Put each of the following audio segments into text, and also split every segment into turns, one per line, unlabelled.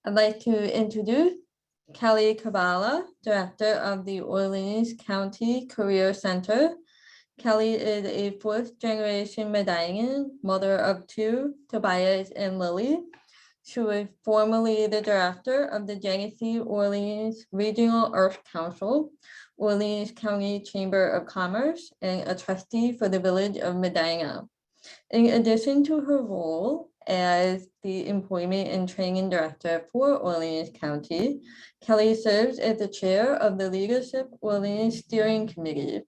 I'd like to introduce Kelly Kiebala, Director of the Orleans County Career Center. Kelly is a fourth-generation Medallion, mother of two, Tobias and Lily. She was formerly the Director of the Genesee Orleans Regional Arts Council, Orleans County Chamber of Commerce, and a trustee for the Village of Medina. In addition to her role as the Employment and Training Director for Orleans County, Kelly serves as the chair of the Leadership Orleans Steering Committee.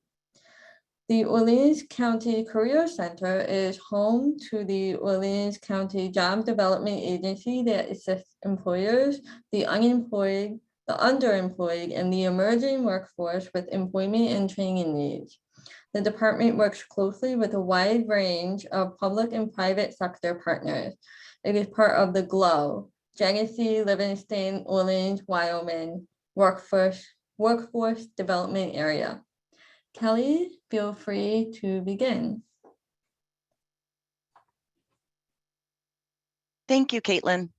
The Orleans County Career Center is home to the Orleans County Job Development Agency that assists employers, the unemployed, the underemployed, and the emerging workforce with employment and training needs. The department works closely with a wide range of public and private sector partners. It is part of the GLOW, Genesee, Livingston, Orleans, Wyoming Workforce Development Area. Kelly, feel free to begin.
Thank you, Caitlin.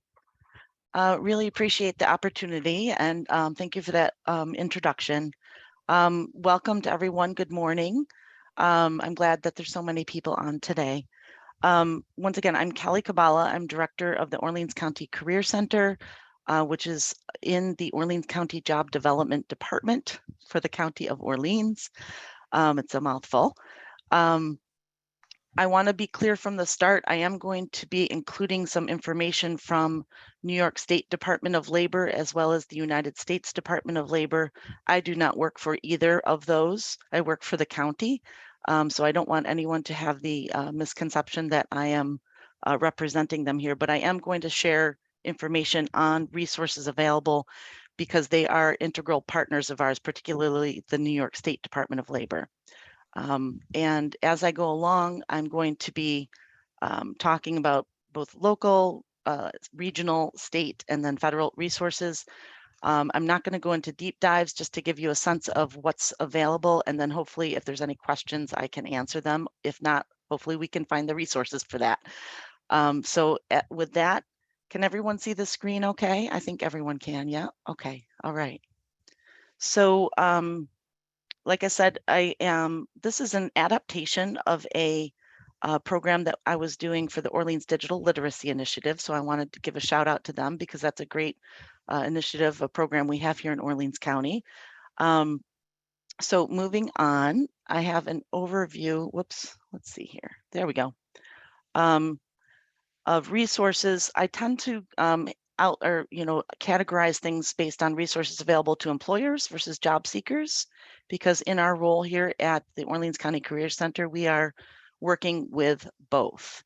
Really appreciate the opportunity, and thank you for that introduction. Welcome to everyone. Good morning. I'm glad that there's so many people on today. Once again, I'm Kelly Kiebala. I'm Director of the Orleans County Career Center, which is in the Orleans County Job Development Department for the County of Orleans. It's a mouthful. I want to be clear from the start. I am going to be including some information from New York State Department of Labor as well as the United States Department of Labor. I do not work for either of those. I work for the county. So I don't want anyone to have the misconception that I am representing them here, but I am going to share information on resources available because they are integral partners of ours, particularly the New York State Department of Labor. And as I go along, I'm going to be talking about both local, regional, state, and then federal resources. I'm not going to go into deep dives, just to give you a sense of what's available. And then hopefully if there's any questions, I can answer them. If not, hopefully we can find the resources for that. With that, can everyone see the screen okay? I think everyone can, yeah? Okay, all right. So, like I said, this is an adaptation of a program that I was doing for the Orleans Digital Literacy Initiative. So I wanted to give a shout out to them because that's a great initiative, a program we have here in Orleans County. So moving on, I have an overview, whoops, let's see here, there we go, of resources. I tend to categorize things based on resources available to employers versus job seekers, because in our role here at the Orleans County Career Center, we are working with both.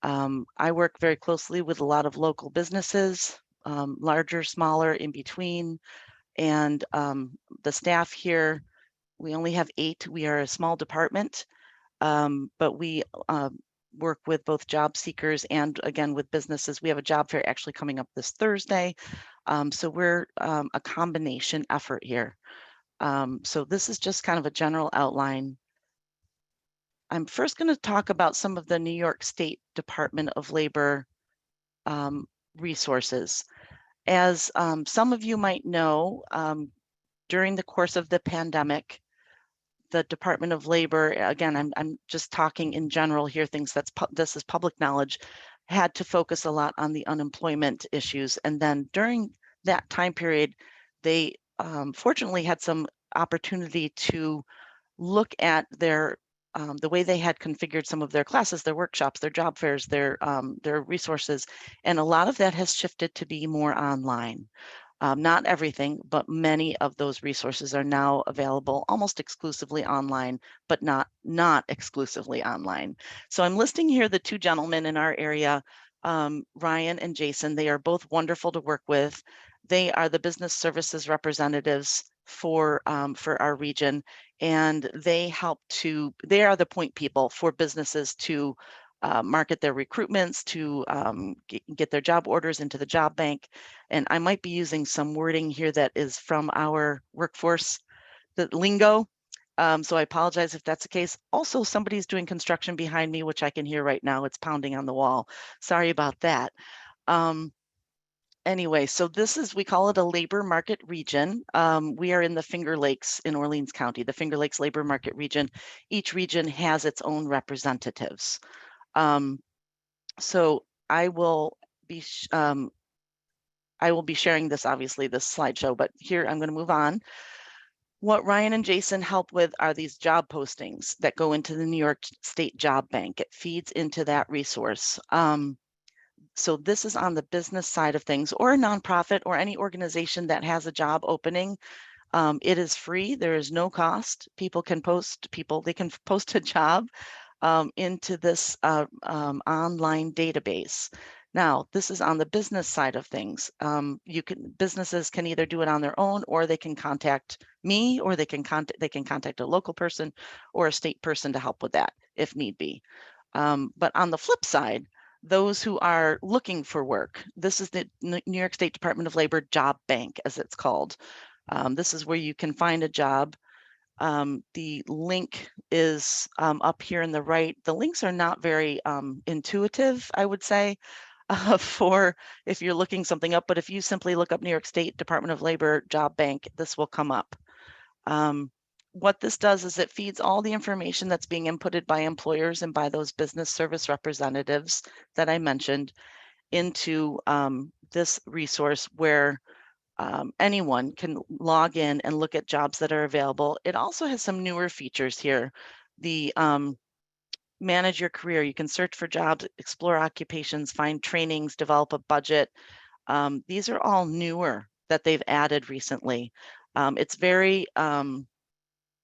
I work very closely with a lot of local businesses, larger, smaller, in between, and the staff here, we only have 8. We are a small department, but we work with both job seekers and again with businesses. We have a job fair actually coming up this Thursday. So we're a combination effort here. So this is just kind of a general outline. I'm first going to talk about some of the New York State Department of Labor resources. As some of you might know, during the course of the pandemic, the Department of Labor, again, I'm just talking in general here, this is public knowledge, had to focus a lot on the unemployment issues. And then during that time period, they fortunately had some opportunity to look at their the way they had configured some of their classes, their workshops, their job fairs, their resources, and a lot of that has shifted to be more online. Not everything, but many of those resources are now available almost exclusively online, but not exclusively online. So I'm listing here the 2 gentlemen in our area, Ryan and Jason. They are both wonderful to work with. They are the business services representatives for our region, and they are the point people for businesses to market their recruitments, to get their job orders into the job bank. And I might be using some wording here that is from our workforce, the lingo. So I apologize if that's the case. Also, somebody's doing construction behind me, which I can hear right now. It's pounding on the wall. Sorry about that. Anyway, so this is, we call it a labor market region. We are in the Finger Lakes in Orleans County, the Finger Lakes labor market region. Each region has its own representatives. So I will be sharing this, obviously, this slideshow, but here I'm going to move on. What Ryan and Jason help with are these job postings that go into the New York State Job Bank. It feeds into that resource. So this is on the business side of things, or a nonprofit or any organization that has a job opening. It is free. There is no cost. People can post a job into this online database. Now, this is on the business side of things. Businesses can either do it on their own, or they can contact me, or they can contact a local person or a state person to help with that if need be. But on the flip side, those who are looking for work, this is the New York State Department of Labor Job Bank, as it's called. This is where you can find a job. The link is up here in the right. The links are not very intuitive, I would say, for if you're looking something up, but if you simply look up New York State Department of Labor Job Bank, this will come up. What this does is it feeds all the information that's being inputted by employers and by those business service representatives that I mentioned into this resource where anyone can log in and look at jobs that are available. It also has some newer features here. The manage your career. You can search for jobs, explore occupations, find trainings, develop a budget. These are all newer that they've added recently. It's very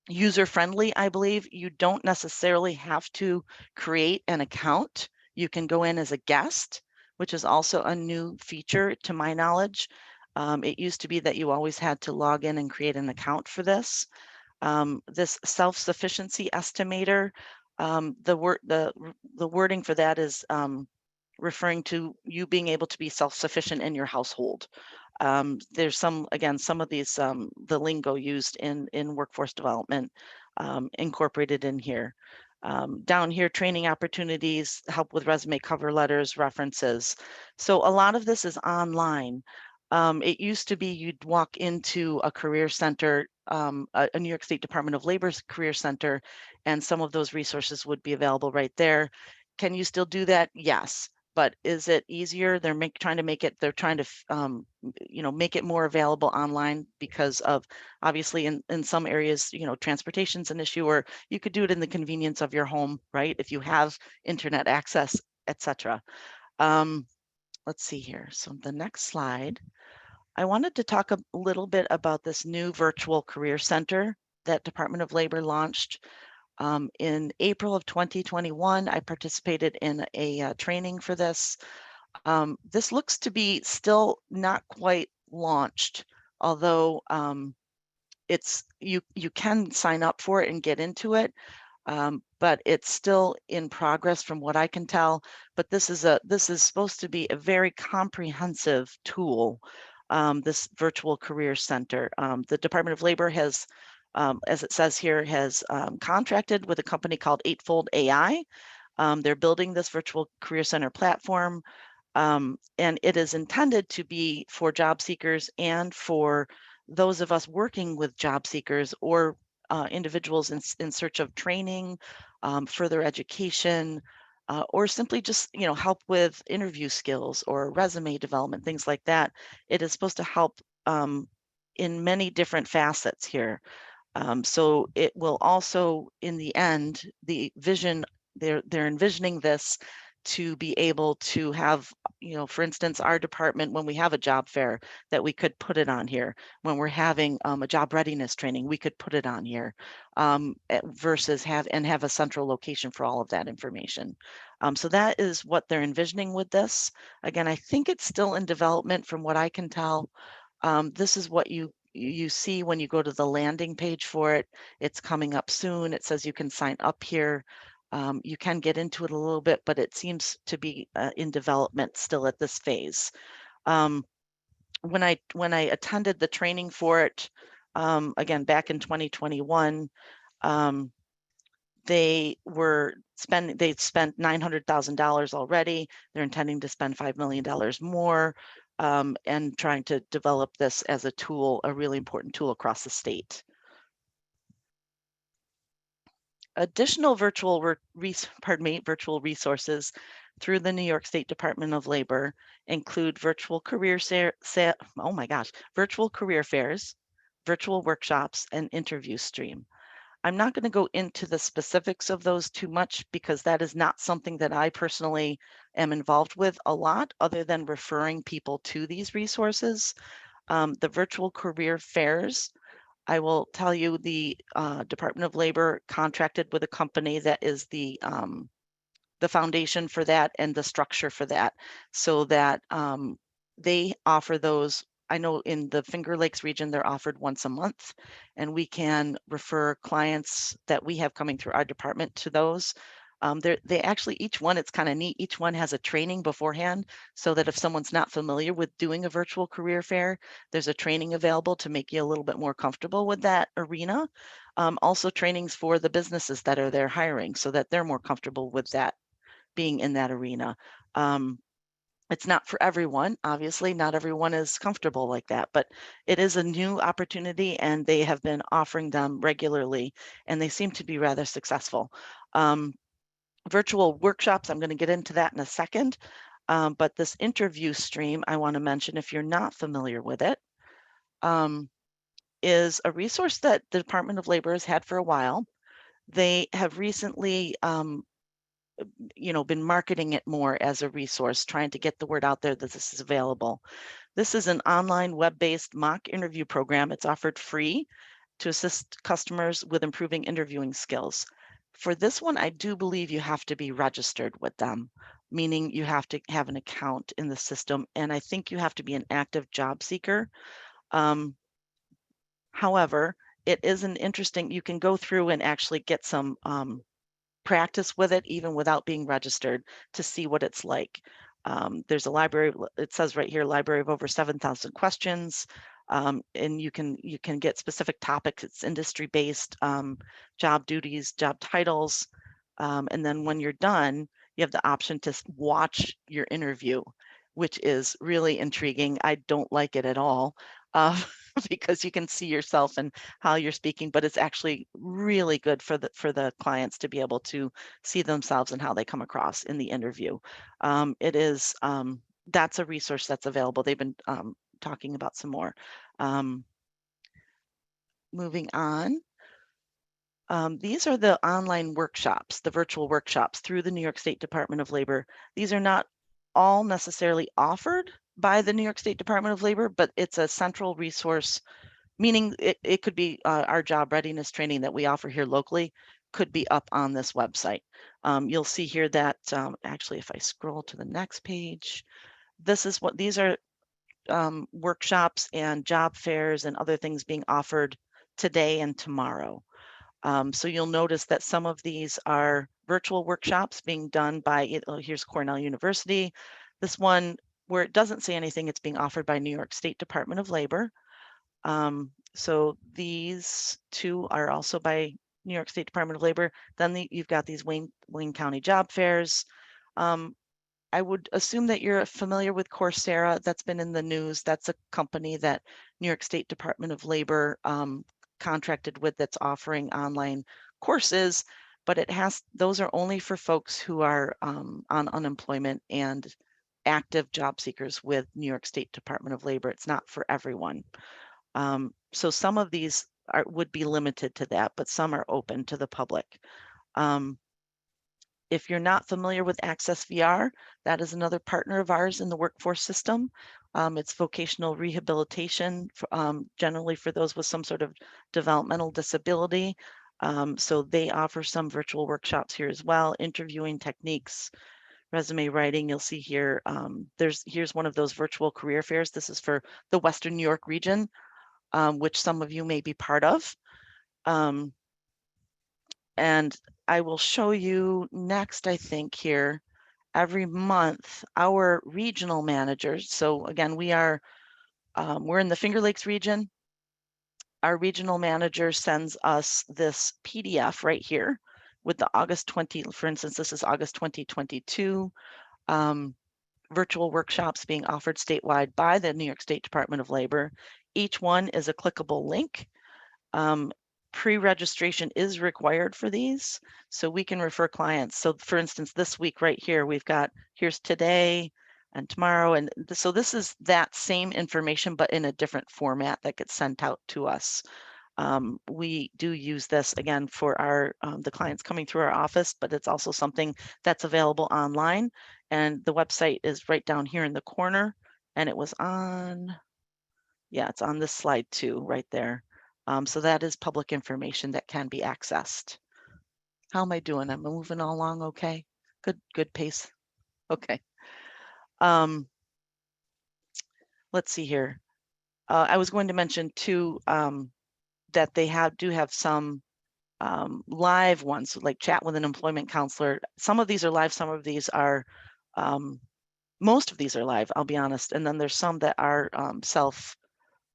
user-friendly, I believe. You don't necessarily have to create an account. You can go in as a guest, which is also a new feature to my knowledge. It used to be that you always had to log in and create an account for this. This self-sufficiency estimator, the wording for that is referring to you being able to be self-sufficient in your household. There's some of these, the lingo used in workforce development incorporated in here. Down here, training opportunities, help with resume, cover letters, references. So a lot of this is online. It used to be you'd walk into a career center, a New York State Department of Labor's career center, and some of those resources would be available right there. Can you still do that? Yes. But is it easier? They're trying to make it more available online because of, obviously, in some areas, transportation's an issue, or you could do it in the convenience of your home, right? If you have internet access, etc. Let's see here. So the next slide, I wanted to talk a little bit about this new virtual career center that Department of Labor launched. In April of 2021, I participated in a training for this. This looks to be still not quite launched, although you can sign up for it and get into it, but it's still in progress from what I can tell. But this is supposed to be a very comprehensive tool. This virtual career center. The Department of Labor has, as it says here, has contracted with a company called Eightfold AI. They're building this virtual career center platform, and it is intended to be for job seekers and for those of us working with job seekers or individuals in search of training, further education, or simply just help with interview skills or resume development, things like that. It is supposed to help in many different facets here. So it will also, in the end, the vision, they're envisioning this to be able to have, for instance, our department, when we have a job fair, that we could put it on here. When we're having a job readiness training, we could put it on here, versus have a central location for all of that information. So that is what they're envisioning with this. Again, I think it's still in development from what I can tell. This is what you see when you go to the landing page for it. It's coming up soon. It says you can sign up here. You can get into it a little bit, but it seems to be in development still at this phase. When I attended the training for it, again, back in 2021, they'd spent $900,000 already. They're intending to spend $5 million more. and trying to develop this as a tool, a really important tool across the state. Additional virtual resources through the New York State Department of Labor include virtual career virtual career fairs, virtual workshops, and interview stream. I'm not going to go into the specifics of those too much because that is not something that I personally am involved with a lot, other than referring people to these resources. The virtual career fairs, I will tell you, the Department of Labor contracted with a company that is the foundation for that and the structure for that, so that they offer those. I know in the Finger Lakes region, they're offered once a month, and we can refer clients that we have coming through our department to those. They actually, each one, it's kind of neat. Each one has a training beforehand, so that if someone's not familiar with doing a virtual career fair, there's a training available to make you a little bit more comfortable with that arena. Also trainings for the businesses that are there hiring, so that they're more comfortable with that, being in that arena. It's not for everyone. Obviously, not everyone is comfortable like that, but it is a new opportunity, and they have been offering them regularly, and they seem to be rather successful. Virtual workshops, I'm going to get into that in a second, but this interview stream, I want to mention, if you're not familiar with it, is a resource that the Department of Labor has had for a while. They have recently been marketing it more as a resource, trying to get the word out there that this is available. This is an online web-based mock interview program. It's offered free to assist customers with improving interviewing skills. For this one, I do believe you have to be registered with them, meaning you have to have an account in the system, and I think you have to be an active job seeker. However, it is an interesting, you can go through and actually get some practice with it even without being registered, to see what it's like. There's a library, it says right here, library of over 7,000 questions. And you can get specific topics. It's industry based, job duties, job titles. And then when you're done, you have the option to watch your interview, which is really intriguing. I don't like it at all. Because you can see yourself and how you're speaking, but it's actually really good for the clients to be able to see themselves and how they come across in the interview. It is, that's a resource that's available. They've been talking about some more. Moving on. These are the online workshops, the virtual workshops through the New York State Department of Labor. These are not all necessarily offered by the New York State Department of Labor, but it's a central resource, meaning it could be our job readiness training that we offer here locally could be up on this website. You'll see here that actually, if I scroll to the next page, this is what these are, workshops and job fairs and other things being offered today and tomorrow. So you'll notice that some of these are virtual workshops being done by, here's Cornell University. This one, where it doesn't say anything, it's being offered by New York State Department of Labor. So these two are also by New York State Department of Labor. Then you've got these Wayne County job fairs. I would assume that you're familiar with Coursera. That's been in the news. That's a company that New York State Department of Labor contracted with, that's offering online courses, but those are only for folks who are on unemployment and active job seekers with New York State Department of Labor. It's not for everyone. So some of these would be limited to that, but some are open to the public. If you're not familiar with Access VR, that is another partner of ours in the workforce system. It's vocational rehabilitation, generally for those with some sort of developmental disability. So they offer some virtual workshops here as well, interviewing techniques, resume writing. You'll see here, here's one of those virtual career fairs. This is for the Western New York region, which some of you may be part of. And I will show you next, I think here, every month, our regional managers. So again, we're in the Finger Lakes region. Our regional manager sends us this PDF right here with the August 20, for instance, this is August 2022. virtual workshops being offered statewide by the New York State Department of Labor. Each one is a clickable link. Pre-registration is required for these, so we can refer clients. So for instance, this week right here, here's today and tomorrow. And so this is that same information, but in a different format that gets sent out to us. We do use this again for our the clients coming through our office, but it's also something that's available online. And the website is right down here in the corner. And it was on, yeah, it's on this slide too, right there. So that is public information that can be accessed. How am I doing? I'm moving along okay? Good pace. Okay. Let's see here. I was going to mention too that they do have some live ones, like chat with an employment counselor. Some of these are live, some of these are, most of these are live, I'll be honest. And then there's some that are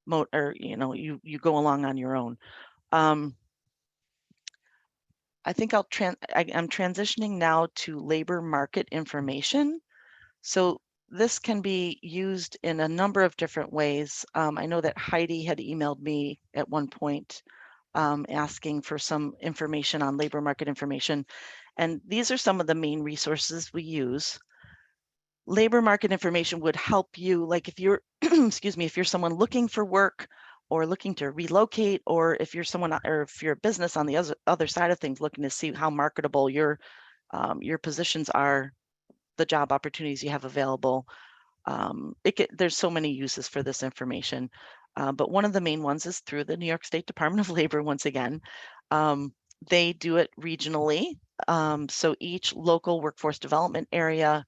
or you go along on your own. I think I'm transitioning now to labor market information. So this can be used in a number of different ways. I know that Heidi had emailed me at one point asking for some information on labor market information. And these are some of the main resources we use. Labor market information would help you, like if you're, excuse me, if you're someone looking for work or looking to relocate, or if you're someone, or if you're a business on the other side of things, looking to see how marketable your positions are, the job opportunities you have available. There's so many uses for this information, but one of the main ones is through the New York State Department of Labor. Once again, they do it regionally. So each local workforce development area,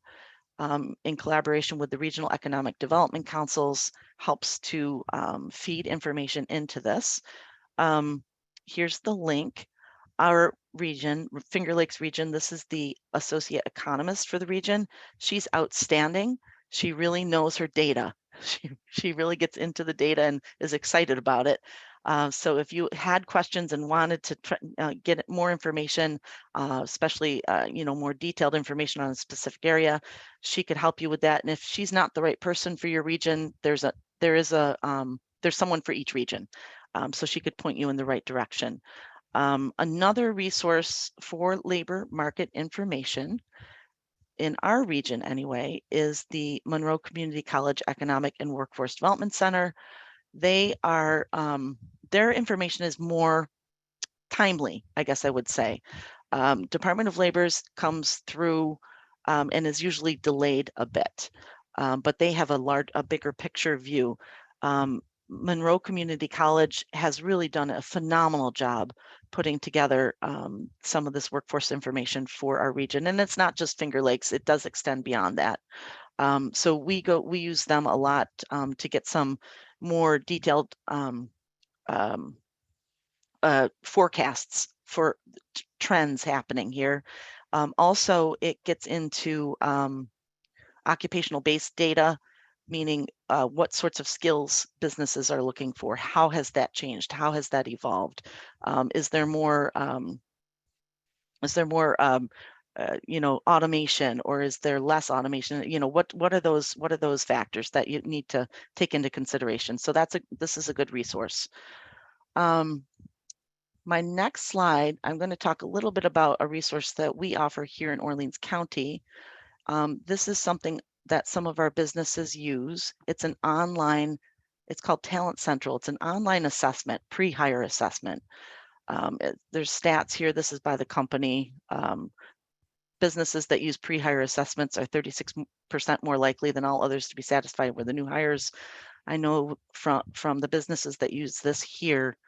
in collaboration with the regional economic development councils, helps to feed information into this. Here's the link. Our region, Finger Lakes region, this is the associate economist for the region. She's outstanding. She really knows her data. She really gets into the data and is excited about it. So if you had questions and wanted to get more information, especially more detailed information on a specific area, she could help you with that. And if she's not the right person for your region, there's someone for each region. So she could point you in the right direction. Another resource for labor market information in our region anyway is the Monroe Community College Economic and Workforce Development Center. They are, their information is more timely, I guess I would say. Department of Labor's comes through and is usually delayed a bit, but they have a bigger picture view. Monroe Community College has really done a phenomenal job putting together some of this workforce information for our region. And it's not just Finger Lakes, it does extend beyond that. So we use them a lot to get some more detailed forecasts for trends happening here. Also, it gets into occupational based data, meaning what sorts of skills businesses are looking for. How has that changed? How has that evolved? Is there more automation, or is there less automation? What are those factors that you need to take into consideration? So this is a good resource. My next slide, I'm going to talk a little bit about a resource that we offer here in Orleans County. This is something that some of our businesses use. It's called Talent Central. It's an online assessment, pre-hire assessment. There's stats here. This is by the company. Businesses that use pre-hire assessments are 36% more likely than all others to be satisfied with the new hires. I know from the businesses that use this here,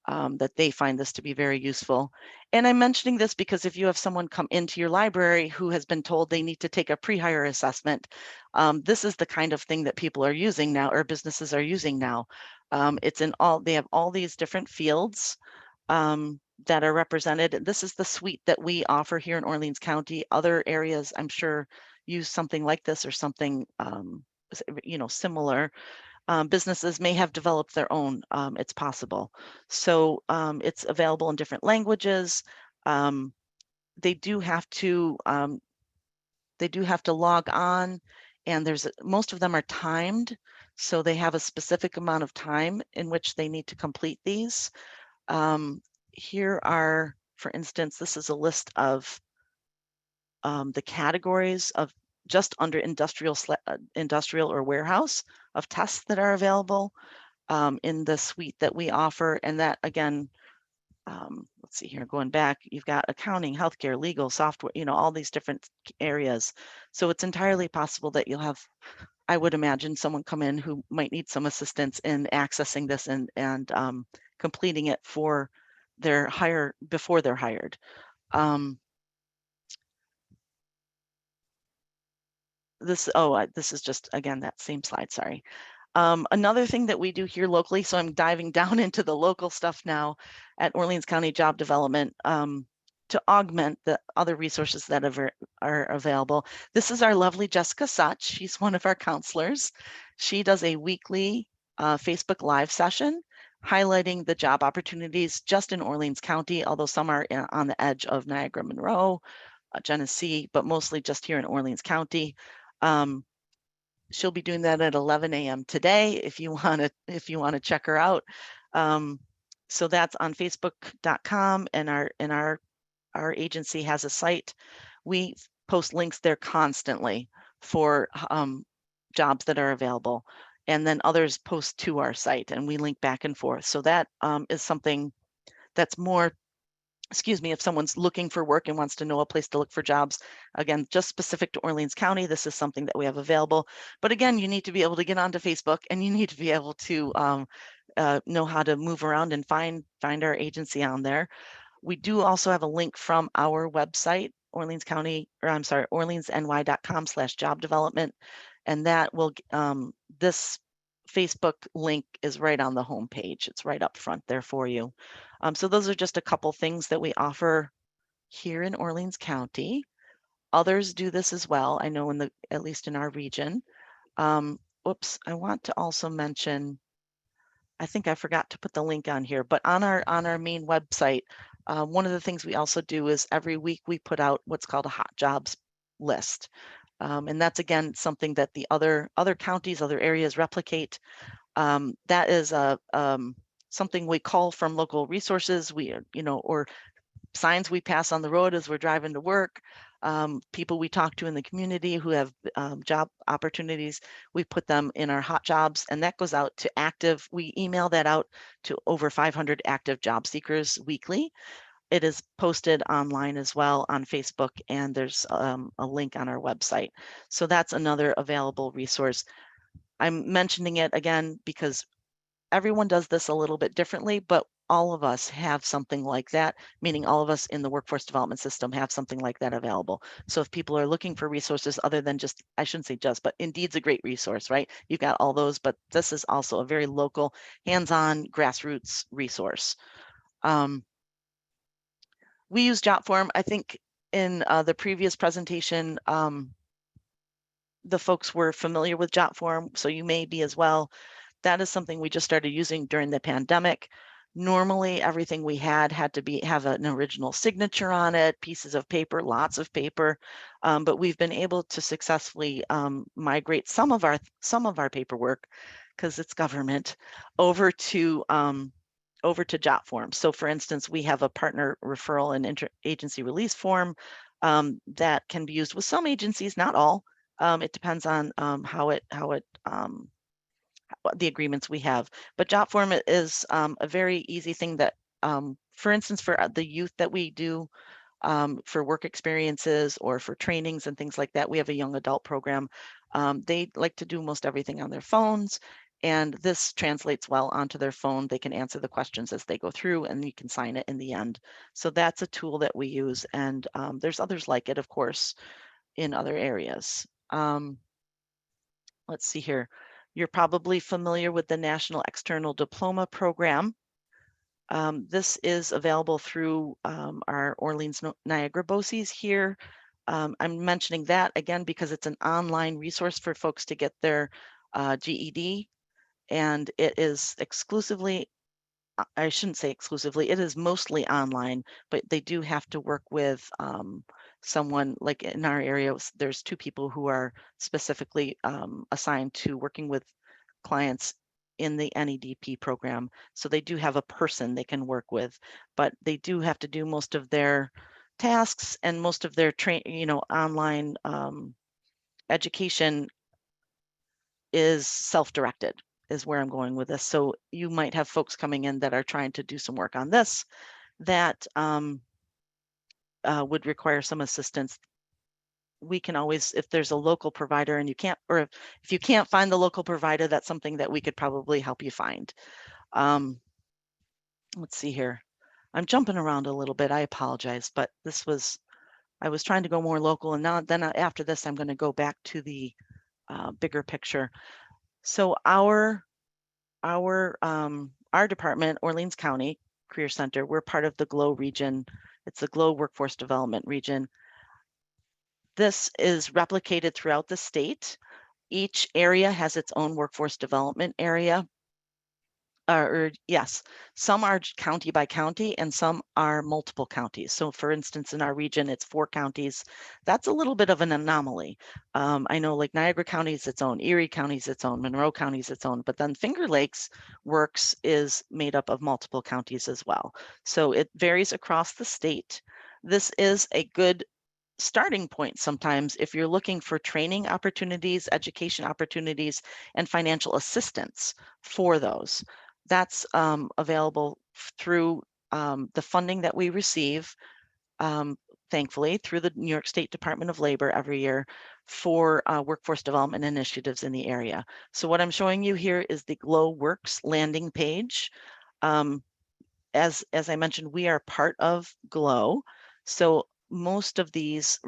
that they find this to be very useful. And I'm mentioning this because if you have someone come into your library who has been told they need to take a pre-hire assessment, this is the kind of thing that people are using now, or businesses are using now. They have all these different fields that are represented. This is the suite that we offer here in Orleans County. Other areas, I'm sure, use something like this or something similar. Businesses may have developed their own, it's possible. So it's available in different languages. They do have to log on and most of them are timed, so they have a specific amount of time in which they need to complete these. Here are, for instance, this is a list of the categories of just under industrial or warehouse of tests that are available in the suite that we offer. And that, again, let's see here, going back, you've got accounting, healthcare, legal, software, all these different areas. So it's entirely possible that you'll have, I would imagine, someone come in who might need some assistance in accessing this and completing it for their hire before they're hired. This is just, again, that same slide, sorry. Another thing that we do here locally, so I'm diving down into the local stuff now at Orleans County Job Development to augment the other resources that are available. This is our lovely Jessica Such. She's one of our counselors. She does a weekly Facebook Live session highlighting the job opportunities just in Orleans County, although some are on the edge of Niagara, Monroe, Genesee, but mostly just here in Orleans County. She'll be doing that at 11 a.m. today if you want to check her out. So that's on facebook.com, and our agency has a site. We post links there constantly for jobs that are available, and then others post to our site, and we link back and forth. So that is something that's more, excuse me, if someone's looking for work and wants to know a place to look for jobs, again, just specific to Orleans County, this is something that we have available. But again, you need to be able to get onto Facebook, and you need to be able to know how to move around and find our agency on there. We do also have a link from our website, orleansny.com/job development. And that will, this Facebook link is right on the home page. It's right up front there for you. So those are just a couple things that we offer here in Orleans County. Others do this as well, I know, at least in our region. Oops, I want to also mention, I think I forgot to put the link on here, but on our main website, one of the things we also do is every week we put out what's called a hot jobs list. And that's, again, something that the other counties, other areas replicate. That is something we call from local resources, or signs we pass on the road as we're driving to work, people we talk to in the community who have job opportunities. We put them in our hot jobs, and that goes out to active. We email that out to over 500 active job seekers weekly. It is posted online as well on Facebook, and there's a link on our website. So that's another available resource. I'm mentioning it again because everyone does this a little bit differently, but all of us have something like that, meaning all of us in the workforce development system have something like that available. So if people are looking for resources other than just, I shouldn't say just, but Indeed's a great resource, right? You've got all those, but this is also a very local, hands-on, grassroots resource. We use JotForm. I think in the previous presentation, the folks were familiar with JotForm, so you may be as well. That is something we just started using during the pandemic. Normally, everything we had to have an original signature on it, pieces of paper, lots of paper, but we've been able to successfully migrate some of our paperwork, because it's government, over to JotForm. So, for instance, we have a partner referral and interagency release form that can be used with some agencies, not all. It depends on the agreements we have. But JotForm is a very easy thing that, for instance, for the youth that we do for work experiences or for trainings and things like that, we have a young adult program. They like to do most everything on their phones, and this translates well onto their phone. They can answer the questions as they go through, and you can sign it in the end. So that's a tool that we use, and there's others like it, of course, in other areas. Let's see here. You're probably familiar with the National External Diploma Program. This is available through our Orleans Niagara BOCES here. I'm mentioning that again because it's an online resource for folks to get their GED, and it is exclusively, I shouldn't say exclusively, it is mostly online, but they do have to work with someone like in our area, there's 2 people who are specifically assigned to working with clients in the NEDP program. So they do have a person they can work with, but they do have to do most of their tasks and most of their online education is self-directed, is where I'm going with this. So you might have folks coming in that are trying to do some work on this that would require some assistance. We can always, if there's a local provider and you can't, or if you can't find the local provider, that's something that we could probably help you find. Let's see here. I'm jumping around a little bit. I apologize, but I was trying to go more local, and now then after this, I'm going to go back to the bigger picture. So our department, Orleans County Career Center, we're part of the GLOW region. It's the GLOW Workforce Development region. This is replicated throughout the state. Each area has its own workforce development area. Yes, some are county by county and some are multiple counties. So for instance, in our region, it's 4 counties. That's a little bit of an anomaly. I know like Niagara County is its own, Erie County is its own, Monroe County is its own, but then Finger Lakes Works is made up of multiple counties as well. So it varies across the state. This is a good starting point sometimes if you're looking for training opportunities, education opportunities, and financial assistance for those. That's available through the funding that we receive, thankfully, through the New York State Department of Labor every year for workforce development initiatives in the area. So what I'm showing you here is the GLOW Works landing page. As I mentioned, we are part of GLOW. So most of these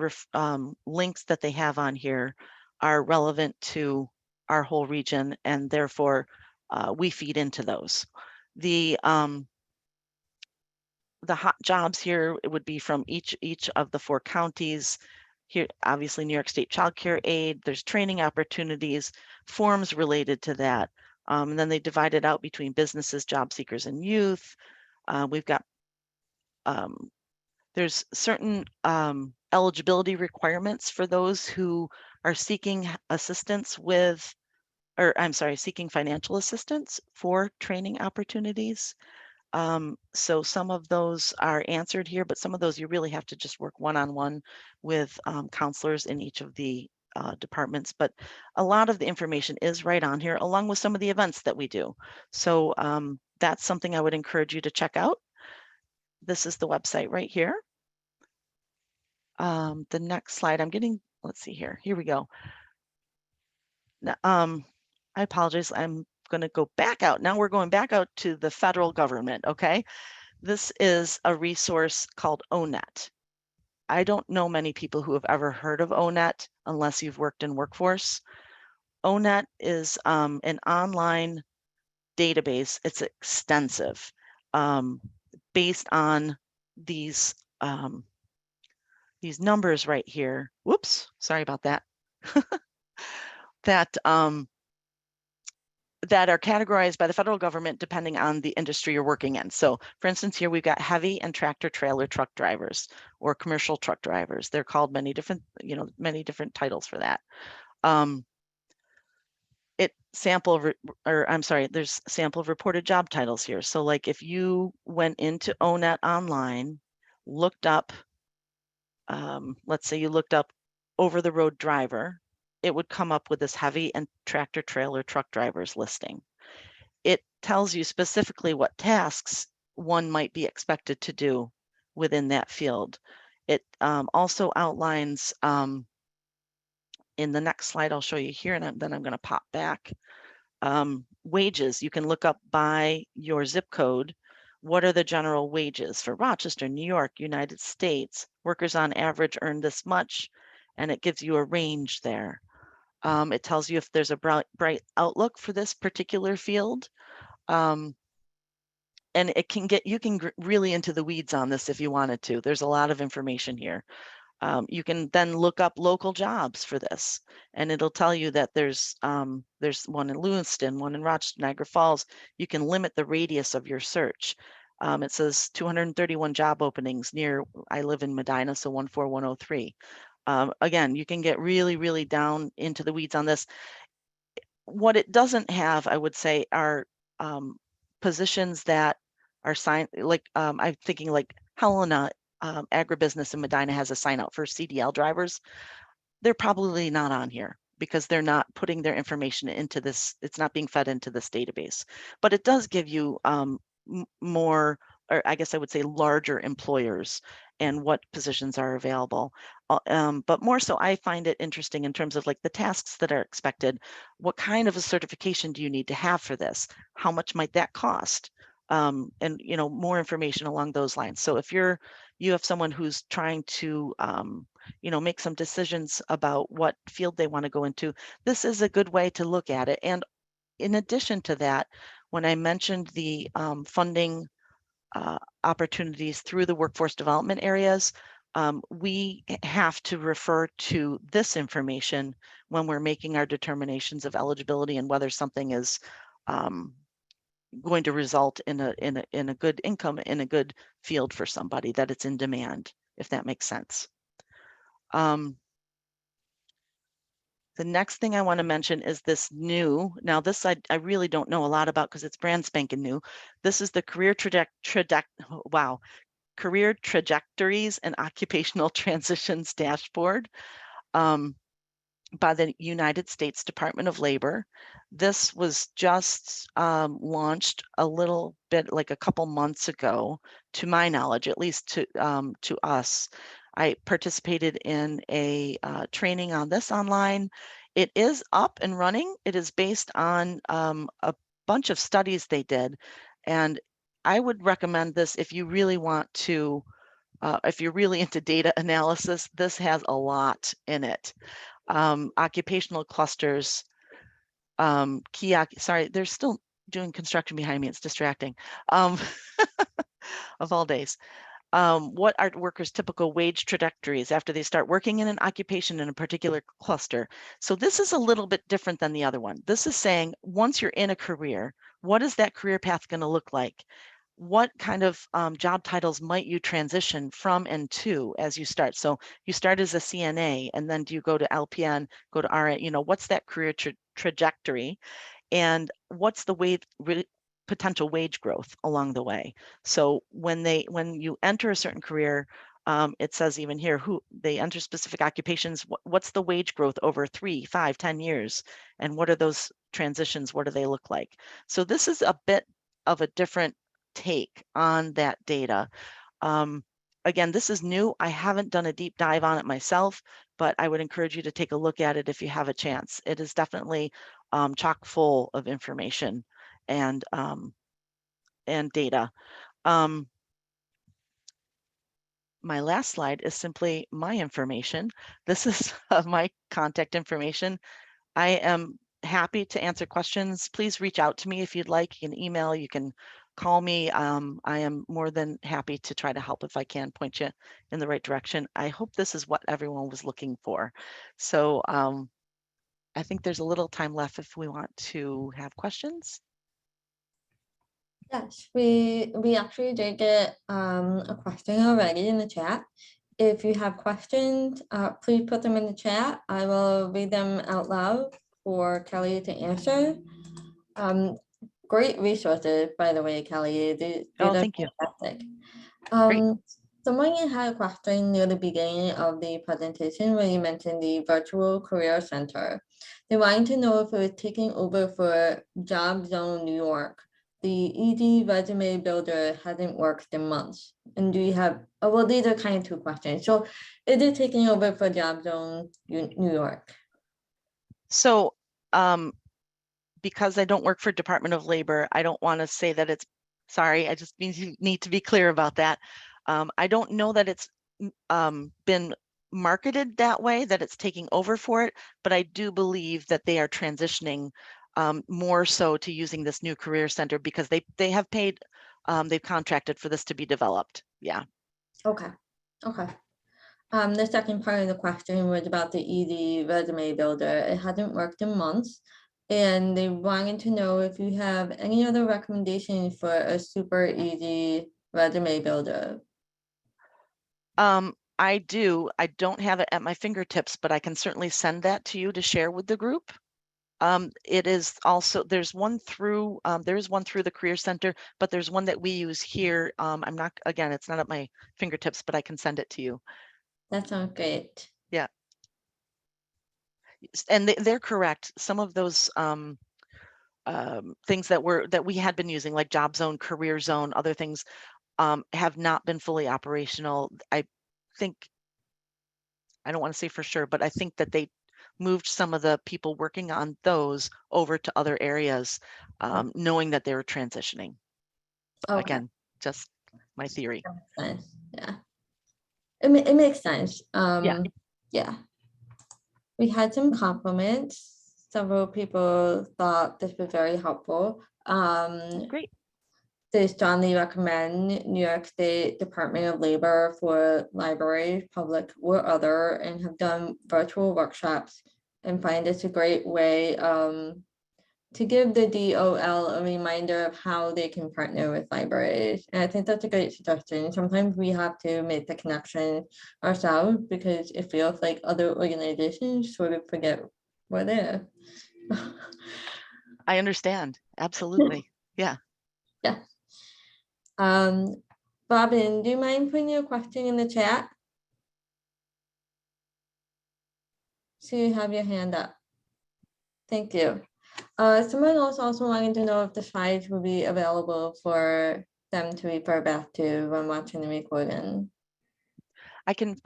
links that they have on here are relevant to our whole region, and therefore we feed into those. The hot jobs here, it would be from each of the 4 counties. Here, obviously, New York State Child Care Aid, there's training opportunities, forms related to that. And then they divide it out between businesses, job seekers, and youth. We've got there's certain eligibility requirements for those who are seeking assistance with, or I'm sorry, seeking financial assistance for training opportunities. So some of those are answered here, but some of those you really have to just work one-on-one with counselors in each of the departments. But a lot of the information is right on here, along with some of the events that we do. So that's something I would encourage you to check out. This is the website right here. The next slide, let's see here. Here we go. Now, I apologize. I'm going to go back out. Now we're going back out to the federal government. Okay. This is a resource called ONET. I don't know many people who have ever heard of ONET unless you've worked in workforce. ONET is an online database. It's extensive, based on these numbers right here. Whoops, sorry about that. that are categorized by the federal government depending on the industry you're working in. So for instance, here we've got heavy and tractor trailer truck drivers or commercial truck drivers. They're called many different titles for that. There's sample of reported job titles here. So like if you went into ONET online, looked up, let's say you looked up over the road driver, it would come up with this heavy and tractor trailer truck drivers listing. It tells you specifically what tasks one might be expected to do within that field. It also outlines, in the next slide I'll show you here, and then I'm going to pop back, wages. You can look up by your zip code. What are the general wages for Rochester, New York, United States? Workers on average earn this much, and it gives you a range there. It tells you if there's a bright outlook for this particular field. And it can get, you can really into the weeds on this if you wanted to. There's a lot of information here. You can then look up local jobs for this, and it'll tell you that there's one in Lewiston, one in Rochester, Niagara Falls. You can limit the radius of your search. It says 231 job openings near, I live in Medina, so 14103. Again, you can get really, really down into the weeds on this. What it doesn't have, I would say, are positions that are signed, like I'm thinking like Helena Agribusiness in Medina has a sign out for CDL drivers. They're probably not on here because they're not putting their information into this. It's not being fed into this database, but it does give you more, or I guess I would say larger employers and what positions are available. But more so, I find it interesting in terms of like the tasks that are expected. What kind of a certification do you need to have for this? How much might that cost? And more information along those lines. So if you have someone who's trying to make some decisions about what field they want to go into, this is a good way to look at it. And in addition to that, when I mentioned the funding opportunities through the workforce development areas, we have to refer to this information when we're making our determinations of eligibility and whether something is going to result in a good income, in a good field for somebody, that it's in demand, if that makes sense. The next thing I want to mention is this new, now this I really don't know a lot about because it's brand spanking new. This is the career career trajectories and occupational transitions dashboard by the United States Department of Labor. This was just launched a little bit, like a couple months ago, to my knowledge, at least to us. I participated in a training on this online. It is up and running. It is based on a bunch of studies they did. And I would recommend this if you really want to, if you're really into data analysis. This has a lot in it. Occupational clusters, sorry, they're still doing construction behind me. It's distracting. Of all days. What are workers' typical wage trajectories after they start working in an occupation in a particular cluster? So this is a little bit different than the other one. This is saying once you're in a career, what is that career path going to look like? What kind of job titles might you transition from and to as you start? So you start as a CNA, and then do you go to LPN, go to RN? What's that career trajectory? And what's the potential wage growth along the way? So when you enter a certain career, it says even here, who they enter specific occupations, what's the wage growth over 3, 5, 10 years? And what are those transitions? What do they look like? So this is a bit of a different take on that data. Again, this is new. I haven't done a deep dive on it myself, but I would encourage you to take a look at it if you have a chance. It is definitely chock full of information and data. My last slide is simply my information. This is my contact information. I am happy to answer questions. Please reach out to me if you'd like. You can email, you can call me. I am more than happy to try to help if I can point you in the right direction. I hope this is what everyone was looking for. So I think there's a little time left if we want to have questions.
Yes, we actually did get a question already in the chat. If you have questions, please put them in the chat. I will read them out loud for Kelly to answer. Great resources, by the way, Kelly.
Thank you.
Fantastic.
Great.
Someone had a question near the beginning of the presentation when you mentioned the virtual career center. They wanted to know if it was taking over for Job Zone New York. The ED resume builder hasn't worked in months. And do you have, well, these are kind of two questions. So is it taking over for Job Zone New York?
So because I don't work for Department of Labor, I don't want to say that it's, sorry, I just need to be clear about that. I don't know that it's been marketed that way, that it's taking over for it, but I do believe that they are transitioning more so to using this new career center because they have paid, they've contracted for this to be developed. Yeah.
Okay. The second part of the question was about the ED resume builder. It hasn't worked in months. And they wanted to know if you have any other recommendations for a super easy resume builder.
I do. I don't have it at my fingertips, but I can certainly send that to you to share with the group. It is also, there's one through, there is one through the Career Center, but there's one that we use here. I'm not, again, it's not at my fingertips, but I can send it to you.
That sounds great.
Yeah. And they're correct. Some of those things that we had been using, like Job Zone, Career Zone, other things, have not been fully operational. I think, I don't want to say for sure, but I think that they moved some of the people working on those over to other areas, knowing that they were transitioning.
Okay.
Again, just my theory.
Sense. Yeah. It makes sense. Yeah. We had some compliments. Several people thought this was very helpful.
Great.
They strongly recommend New York State Department of Labor for libraries, public or other, and have done virtual workshops and find this a great way to give the DOL a reminder of how they can partner with libraries. And I think that's a great suggestion. Sometimes we have to make the connection ourselves because it feels like other organizations sort of forget we're there.
I understand. Absolutely. Yeah.
Yeah. Robin, do you mind putting your question in the chat? So you have your hand up. Thank you. Someone else also wanted to know if the slides will be available for them to refer back to when watching the recording.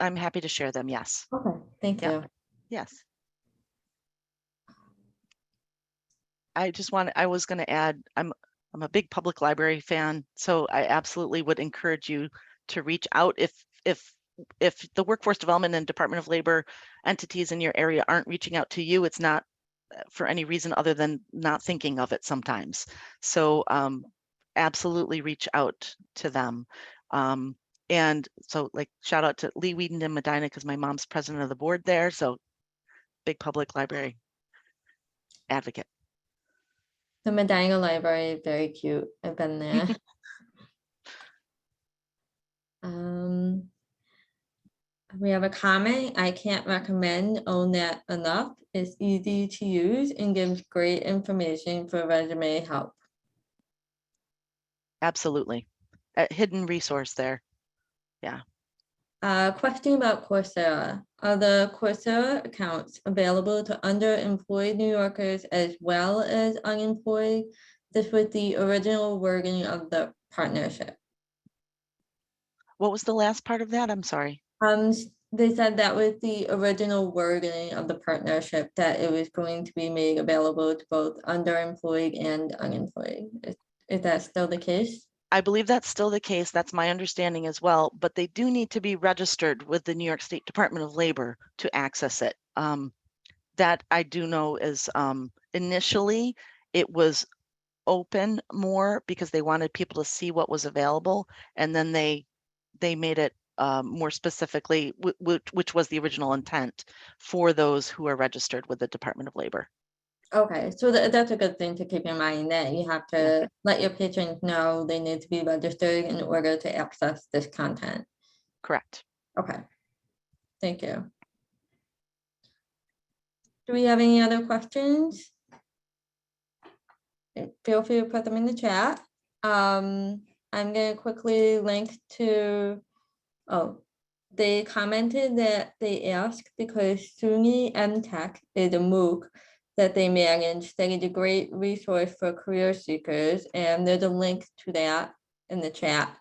I'm happy to share them. Yes.
Okay, thank
Yeah.
you.
Yes. I was going to add, I'm a big public library fan, so I absolutely would encourage you to reach out if the workforce development and Department of Labor entities in your area aren't reaching out to you, it's not for any reason other than not thinking of it sometimes. So absolutely reach out to them. And so like shout out to Lee Whedon in Medina because my mom's president of the board there. So big public library advocate.
The Medina Library is very cute. I've been there. We have a comment. I can't recommend Own That enough. It's easy to use and gives great information for resume help.
Absolutely. A hidden resource there. Yeah.
Question about Coursera. Are the Coursera accounts available to underemployed New Yorkers as well as unemployed? This was the original wording of the partnership.
What was the last part of that? I'm sorry.
They said that was the original wording of the partnership, that it was going to be made available to both underemployed and unemployed. Is that still the case?
I believe that's still the case. That's my understanding as well, but they do need to be registered with the New York State Department of Labor to access it. That I do know is initially it was open more because they wanted people to see what was available, and then they made it more specifically, which was the original intent for those who are registered with the Department of Labor.
Okay, so that's a good thing to keep in mind, that you have to let your patrons know they need to be registered in order to access this content.
Correct.
Okay, thank you. Do we have any other questions? Feel free to put them in the chat. I'm gonna quickly link to, they commented that they asked because SUNY MTech is a MOOC that they manage that is a great resource for career seekers, and there's a link to that in the chat.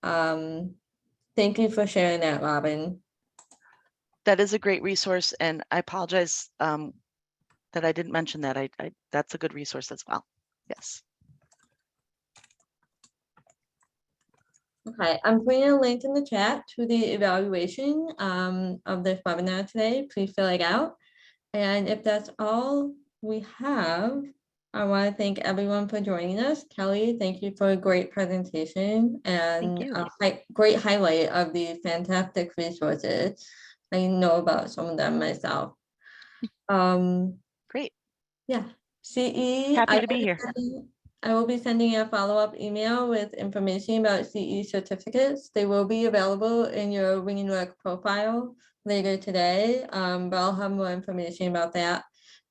Thank you for sharing that, Robin.
That is a great resource, and I apologize that I didn't mention that. I that's a good resource as well. Yes.
Okay, I'm putting a link in the chat to the evaluation of this webinar today. Please fill it out. And if that's all we have, I want to thank everyone for joining us. Kelly, thank you for a great presentation and a great highlight of the fantastic resources. I know about some of them myself.
Great.
Yeah. CE.
Happy to be here.
I will be sending a follow-up email with information about CE certificates. They will be available in your Wing & Work profile later today, but I'll have more information about that.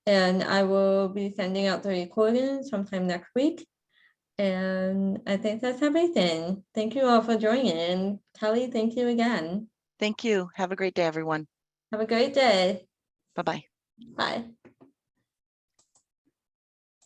And I will be sending out the recording sometime next week. And I think that's everything. Thank you all for joining. Kelly, thank you again.
Thank you. Have a great day, everyone.
Have a great day.
Bye-bye.
Bye.